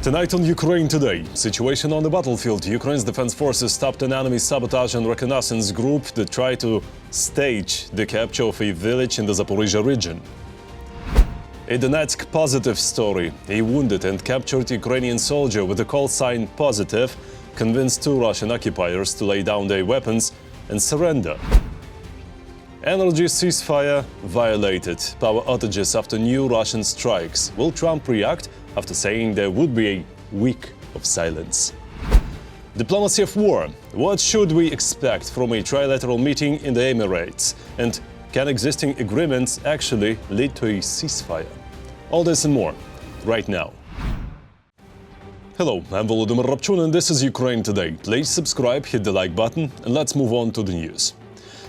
Tonight on Ukraine Today, situation on the battlefield. Ukraine's defense forces stopped an enemy sabotage and reconnaissance group that tried to stage the capture of a village in the Zaporizhzhia region. A Donetsk positive story. A wounded and captured Ukrainian soldier with the call sign positive convinced two Russian occupiers to lay down their weapons and surrender. Energy ceasefire violated. Power outages after new Russian strikes. Will Trump react after saying there would be a week of silence? Diplomacy of war. What should we expect from a trilateral meeting in the Emirates? And can existing agreements actually lead to a ceasefire? All this and more, right now. Hello, I'm Volodymyr Rabchun and this is Ukraine Today. Please subscribe, hit the like button, and let's move on to the news.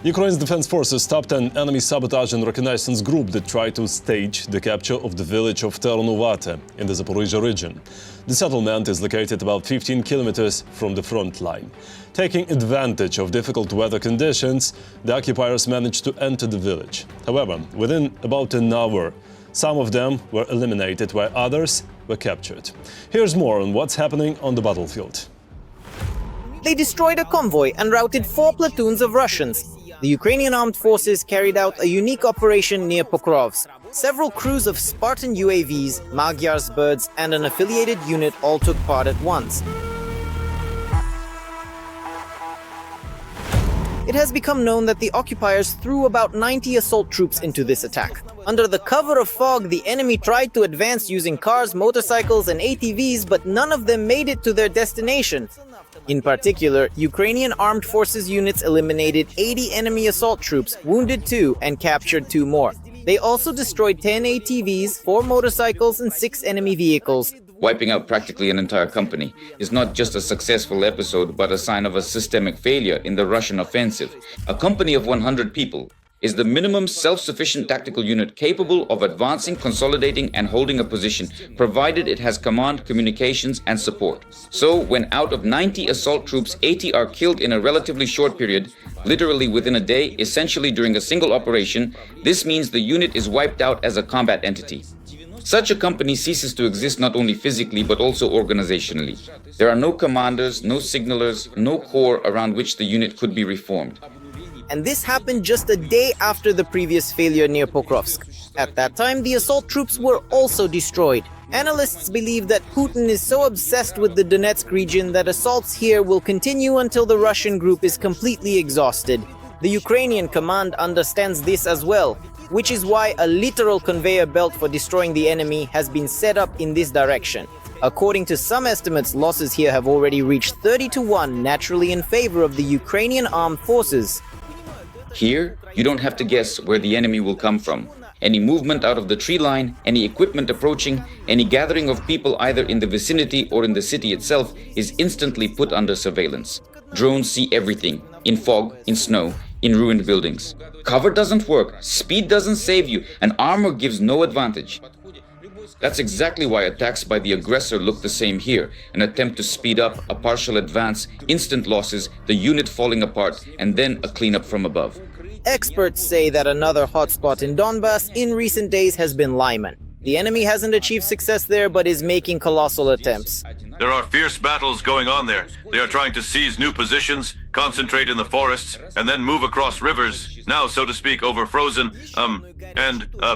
Ukraine's defense forces stopped an enemy sabotage and reconnaissance group that tried to stage the capture of the village of Ternovate in the Zaporizhzhia region. The settlement is located about 15 kilometers from the front line. Taking advantage of difficult weather conditions, the occupiers managed to enter the village. However, within about an hour, some of them were eliminated while others were captured. Here's more on what's happening on the battlefield. They destroyed a convoy and routed 4 platoons of Russians. The Ukrainian armed forces carried out a unique operation near Pokrovsk. Several crews of Spartan UAVs, Magyar's birds, and an affiliated unit all took part at once. It has become known that the occupiers threw about 90 assault troops into this attack. Under the cover of fog, the enemy tried to advance using cars, motorcycles, and ATVs, but none of them made it to their destination. In particular, Ukrainian armed forces units eliminated 80 enemy assault troops, wounded 2, and captured 2 more. They also destroyed 10 ATVs, 4 motorcycles, and 6 enemy vehicles. Wiping out practically an entire company is not just a successful episode, but a sign of a systemic failure in the Russian offensive. A company of 100 people is the minimum self-sufficient tactical unit capable of advancing, consolidating, and holding a position, provided it has command, communications, and support. So, when out of 90 assault troops, 80 are killed in a relatively short period, literally within a day, essentially during a single operation, this means the unit is wiped out as a combat entity. Such a company ceases to exist not only physically but also organizationally. There are no commanders, no signalers, no core around which the unit could be reformed. And this happened just a day after the previous failure near Pokrovsk. At that time, the assault troops were also destroyed. Analysts believe that Putin is so obsessed with the Donetsk region that assaults here will continue until the Russian group is completely exhausted. The Ukrainian command understands this as well, which is why a literal conveyor belt for destroying the enemy has been set up in this direction. According to some estimates, losses here have already reached 30-1, naturally in favor of the Ukrainian armed forces. Here, you don't have to guess where the enemy will come from. Any movement out of the tree line, any equipment approaching, any gathering of people either in the vicinity or in the city itself is instantly put under surveillance. Drones see everything, in fog, in snow, in ruined buildings. Cover doesn't work, speed doesn't save you, and armor gives no advantage. That's exactly why attacks by the aggressor look the same here. An attempt to speed up, a partial advance, instant losses, the unit falling apart, and then a cleanup from above. Experts say that another hotspot in Donbass in recent days has been Lyman. The enemy hasn't achieved success there but is making colossal attempts. There are fierce battles going on there. They are trying to seize new positions, concentrate in the forests, and then move across rivers, now so to speak over frozen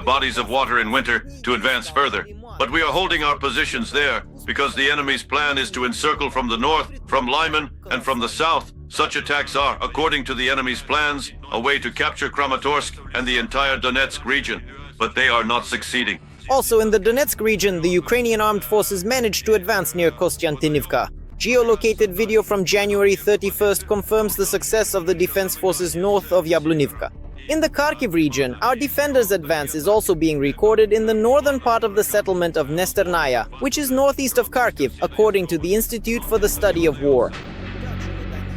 bodies of water in winter to advance further. But we are holding our positions there because the enemy's plan is to encircle from the north, from Lyman, and from the south. Such attacks are, according to the enemy's plans, a way to capture Kramatorsk and the entire Donetsk region. But they are not succeeding. Also in the Donetsk region, the Ukrainian armed forces managed to advance near Kostiantynivka. Geolocated video from January 31st confirms the success of the defense forces north of Yablunivka. In the Kharkiv region, our defenders' advance is also being recorded in the northern part of the settlement of Nesternaya, which is northeast of Kharkiv, according to the Institute for the Study of War.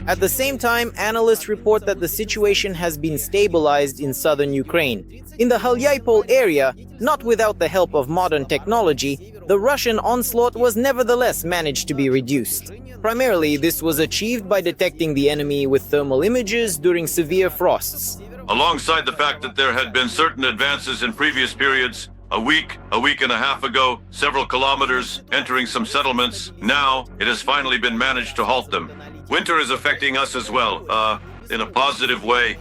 At the same time, analysts report that the situation has been stabilized in southern Ukraine. In the Halyaipol area, not without the help of modern technology, the Russian onslaught was nevertheless managed to be reduced. Primarily, this was achieved by detecting the enemy with thermal images during severe frosts. Alongside the fact that there had been certain advances in previous periods, a week and a half ago, several kilometers, entering some settlements. Now, it has finally been managed to halt them. Winter is affecting us as well, in a positive way.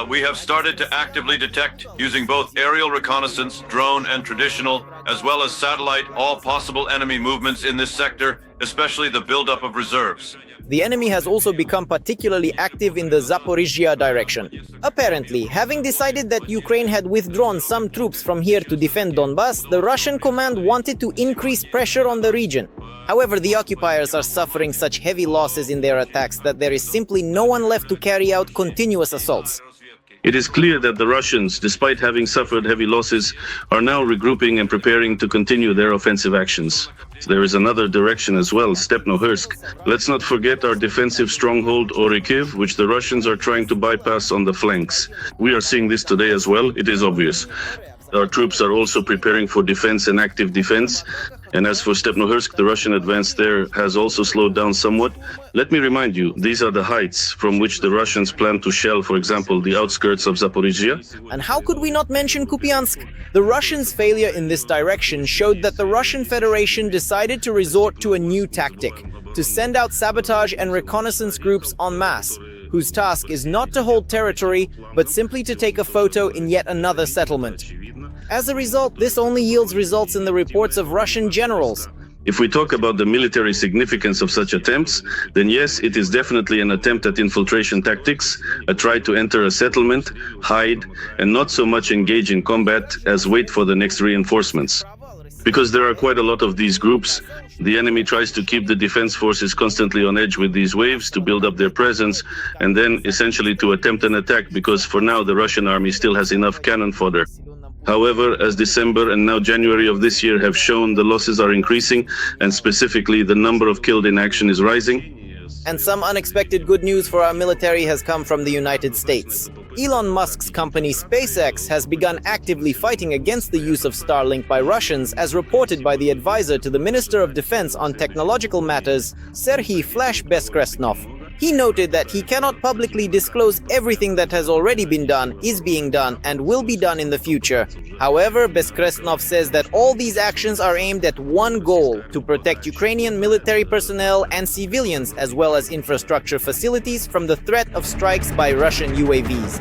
We have started to actively detect, using both aerial reconnaissance, drone and traditional, as well as satellite, all possible enemy movements in this sector, especially the buildup of reserves. The enemy has also become particularly active in the Zaporizhzhia direction. Apparently, having decided that Ukraine had withdrawn some troops from here to defend Donbass, the Russian command wanted to increase pressure on the region. However, the occupiers are suffering such heavy losses in their attacks that there is simply no one left to carry out continuous assaults. It is clear that the Russians, despite having suffered heavy losses, are now regrouping and preparing to continue their offensive actions. There is another direction as well, Stepnohursk. Let's not forget our defensive stronghold Orikhiv, which the Russians are trying to bypass on the flanks. We are seeing this today as well, it is obvious. Our troops are also preparing for defense and active defense. And as for Stepnohursk, the Russian advance there has also slowed down somewhat. Let me remind you, these are the heights from which the Russians plan to shell, for example, the outskirts of Zaporizhzhia. And how could we not mention Kupiansk? The Russians' failure in this direction showed that the Russian Federation decided to resort to a new tactic, to send out sabotage and reconnaissance groups en masse, whose task is not to hold territory, but simply to take a photo in yet another settlement. As a result, this only yields results in the reports of Russian generals. If we talk about the military significance of such attempts, then yes, it is definitely an attempt at infiltration tactics, a try to enter a settlement, hide, and not so much engage in combat as wait for the next reinforcements. Because there are quite a lot of these groups, the enemy tries to keep the defense forces constantly on edge with these waves to build up their presence, and then essentially to attempt an attack, because for now the Russian army still has enough cannon fodder. However, as December and now January of this year have shown, the losses are increasing, and specifically the number of killed in action is rising. And some unexpected good news for our military has come from the United States. Elon Musk's company SpaceX has begun actively fighting against the use of Starlink by Russians, as reported by the advisor to the Minister of Defense on Technological Matters, Serhiy Flash Beskresnov. He noted that he cannot publicly disclose everything that has already been done, is being done, and will be done in the future. However, Beskresnov says that all these actions are aimed at one goal: to protect Ukrainian military personnel and civilians, as well as infrastructure facilities, from the threat of strikes by Russian UAVs.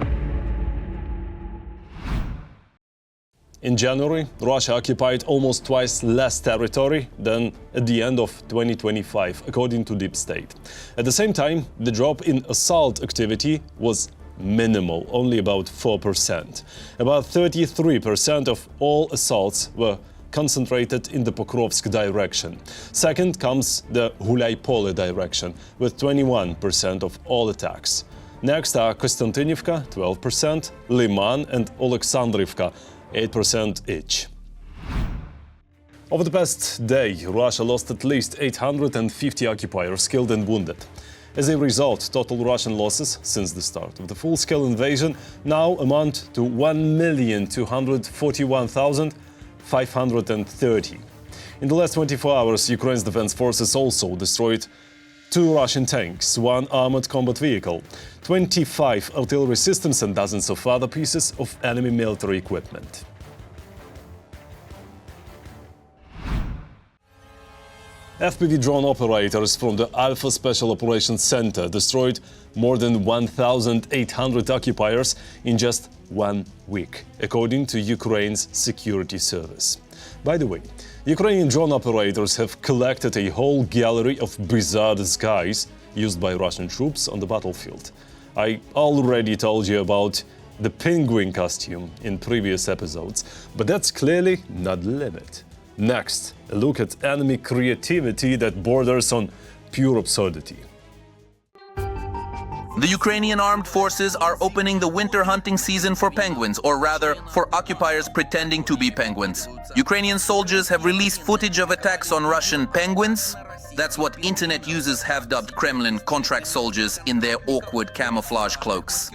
In January, Russia occupied almost twice less territory than at the end of 2025, according to Deep State. At the same time, the drop in assault activity was minimal, only about 4%. About 33% of all assaults were concentrated in the Pokrovsk direction. Second comes the Gulay-Pole direction, with 21% of all attacks. Next are Konstantinivka, 12%, Liman and Oleksandrivka, 8% each. Over the past day, Russia lost at least 850 occupiers killed and wounded. As a result, total Russian losses since the start of the full-scale invasion now amount to 1,241,530. In the last 24 hours, Ukraine's defense forces also destroyed 2 Russian tanks, 1 armored combat vehicle, 25 artillery systems and dozens of other pieces of enemy military equipment. FPV drone operators from the Alpha Special Operations Center destroyed more than 1,800 occupiers in just 1 week, according to Ukraine's security service. By the way, Ukrainian drone operators have collected a whole gallery of bizarre disguise used by Russian troops on the battlefield. I already told you about the penguin costume in previous episodes, but that's clearly not the limit. Next, a look at enemy creativity that borders on pure absurdity. The Ukrainian armed forces are opening the winter hunting season for penguins, or rather, for occupiers pretending to be penguins. Ukrainian soldiers have released footage of attacks on Russian penguins. That's what internet users have dubbed Kremlin contract soldiers in their awkward camouflage cloaks.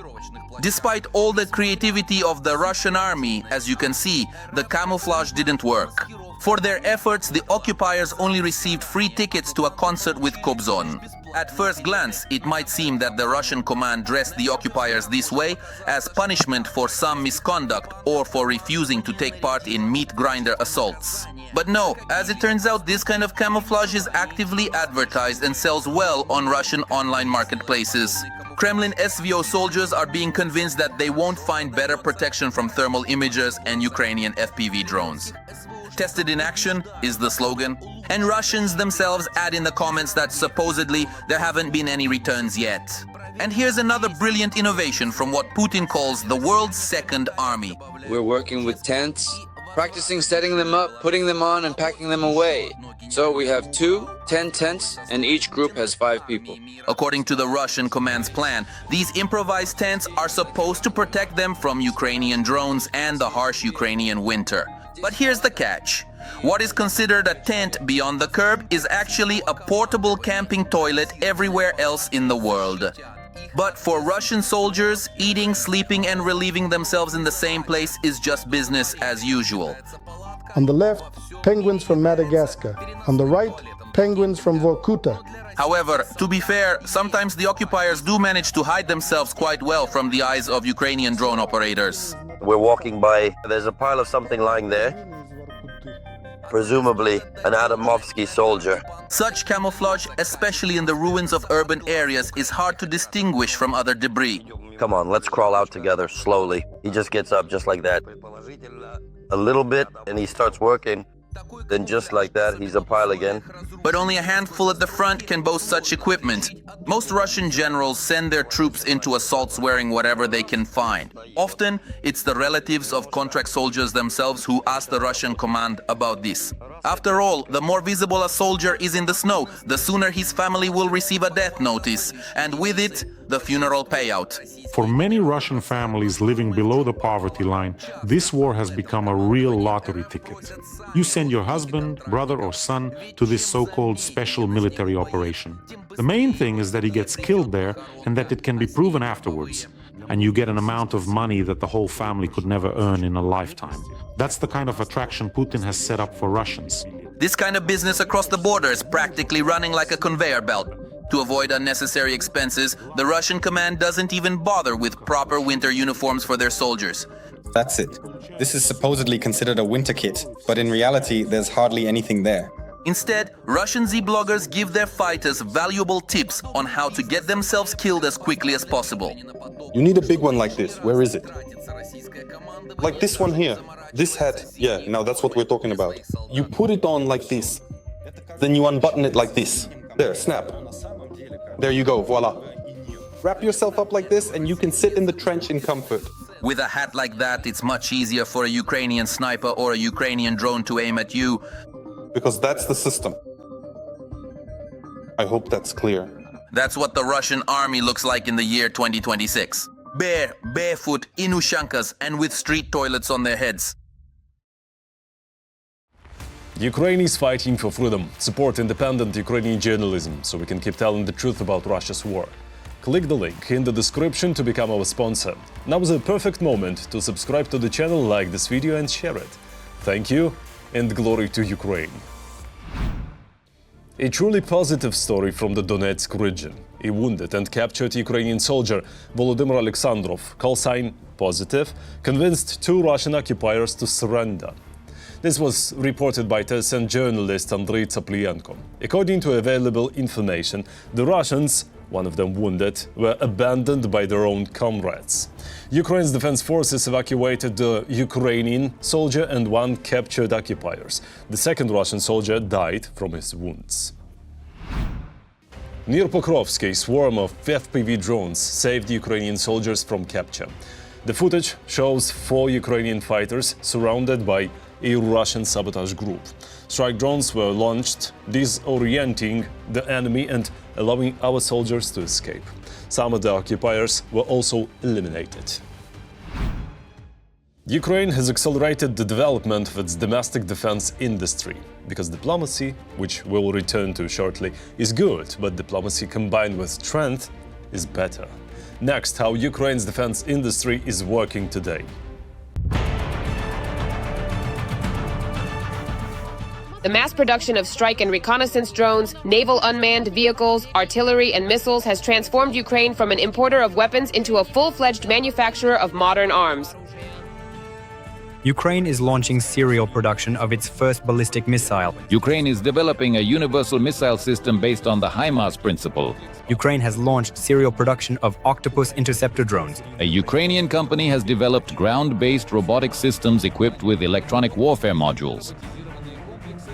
Despite all the creativity of the Russian army, as you can see, the camouflage didn't work. For their efforts, the occupiers only received free tickets to a concert with Kobzon. At first glance, it might seem that the Russian command dressed the occupiers this way as punishment for some misconduct or for refusing to take part in meat grinder assaults. But no, as it turns out, this kind of camouflage is actively advertised and sells well on Russian online marketplaces. Kremlin SVO soldiers are being convinced that they won't find better protection from thermal imagers and Ukrainian FPV drones. Tested in action is the slogan. And Russians themselves add in the comments that supposedly there haven't been any returns yet. And here's another brilliant innovation from what Putin calls the world's second army. We're working with tents, practicing setting them up, putting them on and packing them away. So we have 10 tents and each group has 5 people. According to the Russian command's plan, these improvised tents are supposed to protect them from Ukrainian drones and the harsh Ukrainian winter. But here's the catch. What is considered a tent beyond the curb is actually a portable camping toilet everywhere else in the world. But for Russian soldiers, eating, sleeping and relieving themselves in the same place is just business as usual. On the left, penguins from Madagascar. On the right, penguins from Vorkuta. However, to be fair, sometimes the occupiers do manage to hide themselves quite well from the eyes of Ukrainian drone operators. We're walking by, there's a pile of something lying there, presumably an Adamovsky soldier. Such camouflage, especially in the ruins of urban areas, is hard to distinguish from other debris. Come on, let's crawl out together slowly. He just gets up just like that. A little bit and he starts working. Then just like that, he's a pile again. But only a handful at the front can boast such equipment. Most Russian generals send their troops into assaults wearing whatever they can find. Often, it's the relatives of contract soldiers themselves who ask the Russian command about this. After all, the more visible a soldier is in the snow, the sooner his family will receive a death notice, and with it, the funeral payout. For many Russian families living below the poverty line, this war has become a real lottery ticket. You send your husband, brother or son to this so-called special military operation. The main thing is that he gets killed there and that it can be proven afterwards. And you get an amount of money that the whole family could never earn in a lifetime. That's the kind of attraction Putin has set up for Russians. This kind of business across the border is practically running like a conveyor belt. To avoid unnecessary expenses, the Russian command doesn't even bother with proper winter uniforms for their soldiers. That's it. This is supposedly considered a winter kit, but in reality, there's hardly anything there. Instead, Russian Z-bloggers give their fighters valuable tips on how to get themselves killed as quickly as possible. You need a big one like this. Where is it? Like this one here. This hat. Yeah, now that's what we're talking about. You put it on like this. Then you unbutton it like this. There, snap. There you go, voila. Wrap yourself up like this and you can sit in the trench in comfort. With a hat like that, it's much easier for a Ukrainian sniper or a Ukrainian drone to aim at you. Because that's the system. I hope that's clear. That's what the Russian army looks like in the year 2026. Barefoot, in ushankas, and with street toilets on their heads. Ukraine is fighting for freedom. Support independent Ukrainian journalism so we can keep telling the truth about Russia's war. Click the link in the description to become our sponsor. Now is a perfect moment to subscribe to the channel, like this video and share it. Thank you, and glory to Ukraine. A truly positive story from the Donetsk region. A wounded and captured Ukrainian soldier, Volodymyr Alexandrov, call sign positive, convinced 2 Russian occupiers to surrender. This was reported by TSN journalist Andrei Tsaplienko. According to available information, the Russians, one of them wounded, were abandoned by their own comrades. Ukraine's defense forces evacuated the Ukrainian soldier and 1 captured occupiers. The second Russian soldier died from his wounds. Near Pokrovsk, a swarm of FPV drones saved Ukrainian soldiers from capture. The footage shows 4 Ukrainian fighters surrounded by a Russian sabotage group. Strike drones were launched, disorienting the enemy and allowing our soldiers to escape. Some of the occupiers were also eliminated. Ukraine has accelerated the development of its domestic defense industry, because diplomacy, which we will return to shortly, is good, but diplomacy combined with strength is better. Next, how Ukraine's defense industry is working today. The mass production of strike and reconnaissance drones, naval unmanned vehicles, artillery, and missiles has transformed Ukraine from an importer of weapons into a full-fledged manufacturer of modern arms. Ukraine is launching serial production of its first ballistic missile. Ukraine is developing a universal missile system based on the HIMARS principle. Ukraine has launched serial production of Octopus interceptor drones. A Ukrainian company has developed ground-based robotic systems equipped with electronic warfare modules.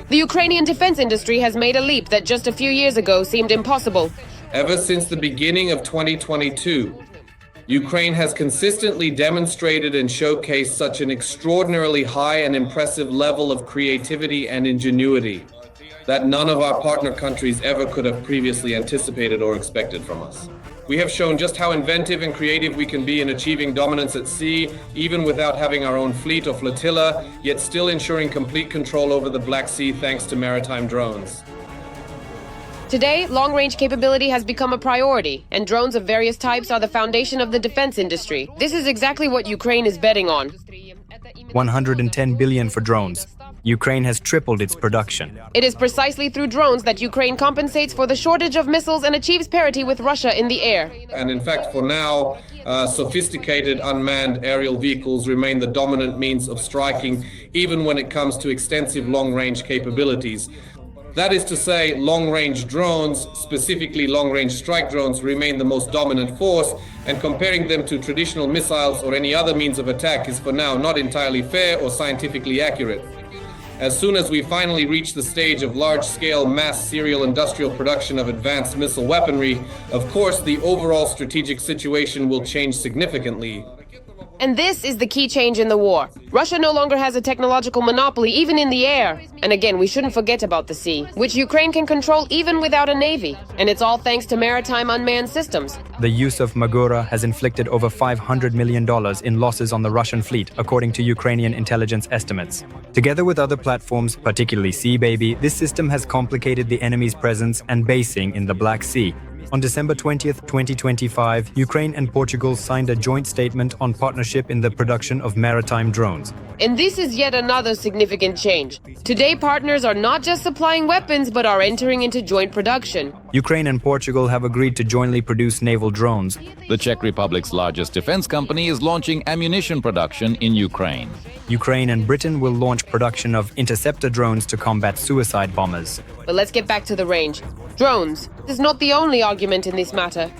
The Ukrainian defense industry has made a leap that just a few years ago seemed impossible. Ever since the beginning of 2022, Ukraine has consistently demonstrated and showcased such an extraordinarily high and impressive level of creativity and ingenuity that none of our partner countries ever could have previously anticipated or expected from us. We have shown just how inventive and creative we can be in achieving dominance at sea, even without having our own fleet or flotilla, yet still ensuring complete control over the Black Sea thanks to maritime drones. Today, long-range capability has become a priority, and drones of various types are the foundation of the defense industry. This is exactly what Ukraine is betting on. 110 billion for drones. Ukraine has tripled its production. It is precisely through drones that Ukraine compensates for the shortage of missiles and achieves parity with Russia in the air. And in fact, for now, sophisticated unmanned aerial vehicles remain the dominant means of striking, even when it comes to extensive long-range capabilities. That is to say, long-range drones, specifically long-range strike drones, remain the most dominant force, and comparing them to traditional missiles or any other means of attack is for now not entirely fair or scientifically accurate. As soon as we finally reach the stage of large-scale mass serial industrial production of advanced missile weaponry, of course the overall strategic situation will change significantly. And this is the key change in the war. Russia no longer has a technological monopoly, even in the air. And again, we shouldn't forget about the sea, which Ukraine can control even without a navy. And it's all thanks to maritime unmanned systems. The use of Magura has inflicted over $500 million in losses on the Russian fleet, according to Ukrainian intelligence estimates. Together with other platforms, particularly Sea Baby, this system has complicated the enemy's presence and basing in the Black Sea. On December 20th, 2025, Ukraine and Portugal signed a joint statement on partnership in the production of maritime drones. And this is yet another significant change. Today, partners are not just supplying weapons, but are entering into joint production. Ukraine and Portugal have agreed to jointly produce naval drones. The Czech Republic's largest defense company is launching ammunition production in Ukraine. Ukraine and Britain will launch production of interceptor drones to combat suicide bombers. But let's get back to the range. Drones is not the only argument in this matter.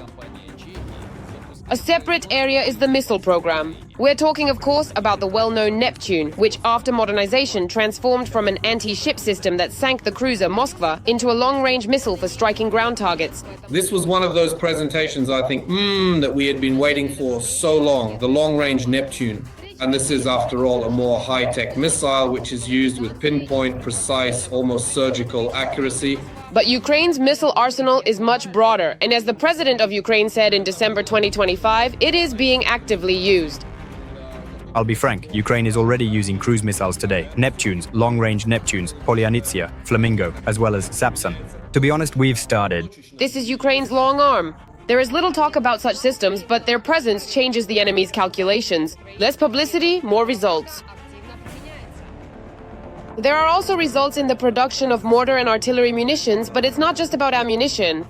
A separate area is the missile program. We're talking, of course, about the well-known Neptune, which after modernization transformed from an anti-ship system that sank the cruiser Moskva into a long-range missile for striking ground targets. This was one of those presentations, I think, that we had been waiting for so long, the long-range Neptune. And this is, after all, a more high-tech missile, which is used with pinpoint, precise, almost surgical accuracy. But Ukraine's missile arsenal is much broader, and as the president of Ukraine said in December 2025, it is being actively used. I'll be frank, Ukraine is already using cruise missiles today. Neptunes, long-range Neptunes, Polyanitsia, Flamingo, as well as Sapson. To be honest, we've started. This is Ukraine's long arm. There is little talk about such systems, but their presence changes the enemy's calculations. Less publicity, more results. There are also results in the production of mortar and artillery munitions, but it's not just about ammunition.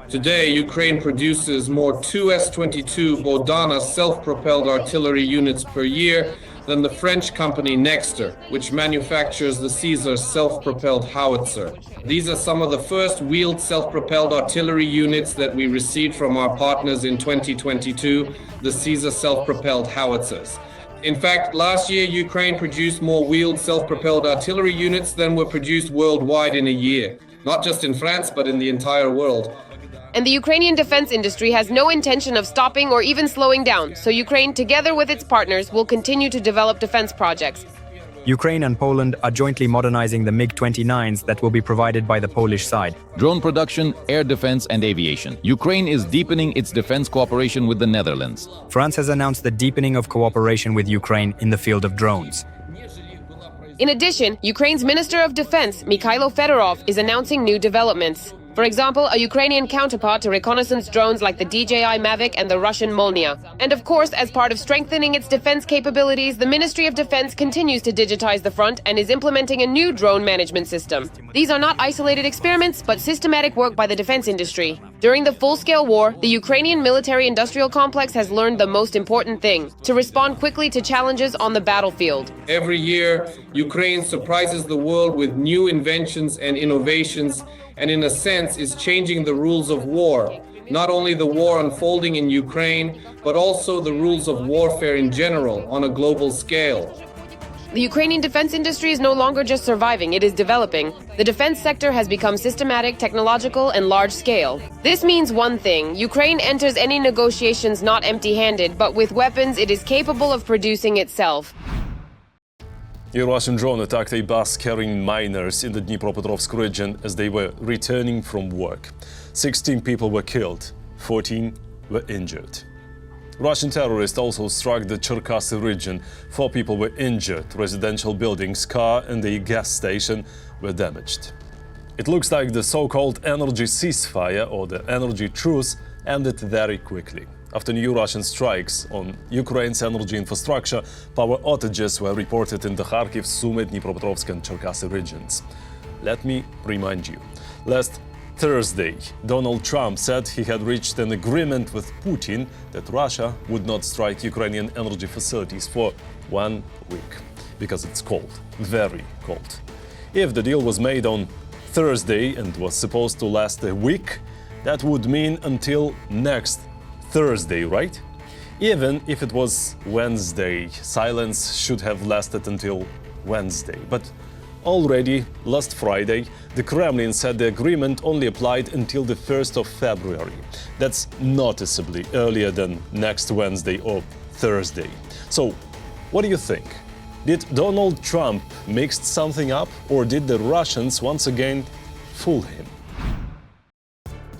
Today, Ukraine produces more 2 S-22 Bodana self-propelled artillery units per year than the French company Nexter, which manufactures the Caesar self-propelled howitzer. These are some of the first wheeled self-propelled artillery units that we received from our partners in 2022, the Caesar self-propelled howitzers. In fact, last year, Ukraine produced more wheeled self-propelled artillery units than were produced worldwide in a year. Not just in France, but in the entire world. And the Ukrainian defense industry has no intention of stopping or even slowing down, so Ukraine, together with its partners, will continue to develop defense projects. Ukraine and Poland are jointly modernizing the MiG-29s that will be provided by the Polish side. Drone production, air defense and aviation. Ukraine is deepening its defense cooperation with the Netherlands. France has announced the deepening of cooperation with Ukraine in the field of drones. In addition, Ukraine's Minister of Defense, Mikhailo Fedorov, is announcing new developments. For example, a Ukrainian counterpart to reconnaissance drones like the DJI Mavic and the Russian Molnia. And of course, as part of strengthening its defense capabilities, the Ministry of Defense continues to digitize the front and is implementing a new drone management system. These are not isolated experiments, but systematic work by the defense industry. During the full-scale war, the Ukrainian military-industrial complex has learned the most important thing: to respond quickly to challenges on the battlefield. Every year, Ukraine surprises the world with new inventions and innovations, and in a sense is changing the rules of war. Not only the war unfolding in Ukraine, but also the rules of warfare in general on a global scale. The Ukrainian defense industry is no longer just surviving, it is developing. The defense sector has become systematic, technological, and large-scale. This means one thing: Ukraine enters any negotiations not empty-handed, but with weapons it is capable of producing itself. A Russian drone attacked a bus carrying miners in the Dnipropetrovsk region as they were returning from work. 16 people were killed, 14 were injured. Russian terrorists also struck the Cherkasy region. 4 people were injured. Residential buildings, car and a gas station were damaged. It looks like the so-called energy ceasefire or the energy truce ended very quickly. After new Russian strikes on Ukraine's energy infrastructure, power outages were reported in the Kharkiv, Sumy, Dnipropetrovsk and Cherkasy regions. Let me remind you, last Thursday, Donald Trump said he had reached an agreement with Putin that Russia would not strike Ukrainian energy facilities for 1 week, because it's cold, very cold. If the deal was made on Thursday and was supposed to last a week, that would mean until next Thursday, right? Even if it was Wednesday, silence should have lasted until Wednesday. But already last Friday, the Kremlin said the agreement only applied until the 1st of February. That's noticeably earlier than next Wednesday or Thursday. So, what do you think? Did Donald Trump mix something up, or did the Russians once again fool him?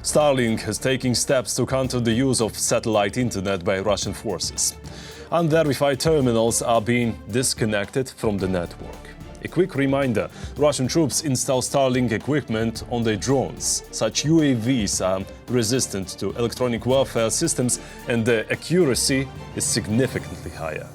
Starlink is taking steps to counter the use of satellite internet by Russian forces. Unverified terminals are being disconnected from the network. A quick reminder, Russian troops install Starlink equipment on their drones. Such UAVs are resistant to electronic warfare systems and their accuracy is significantly higher.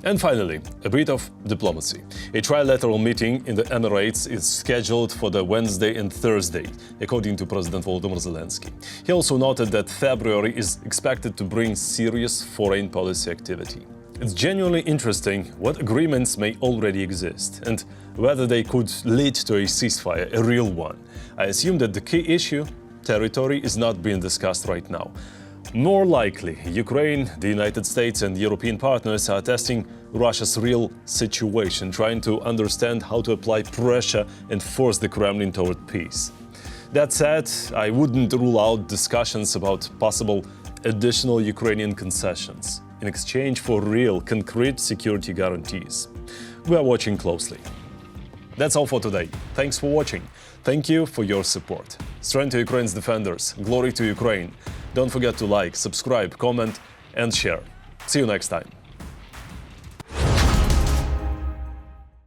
And finally, a bit of diplomacy. A trilateral meeting in the Emirates is scheduled for the Wednesday and Thursday, according to President Volodymyr Zelensky. He also noted that February is expected to bring serious foreign policy activity. It's genuinely interesting what agreements may already exist and whether they could lead to a ceasefire, a real one. I assume that the key issue, territory, is not being discussed right now. More likely, Ukraine, the United States and European partners are testing Russia's real situation, trying to understand how to apply pressure and force the Kremlin toward peace. That said, I wouldn't rule out discussions about possible additional Ukrainian concessions in exchange for real, concrete security guarantees. We are watching closely. That's all for today. Thanks for watching. Thank you for your support. Strength to Ukraine's defenders. Glory to Ukraine. Don't forget to like, subscribe, comment and share. See you next time.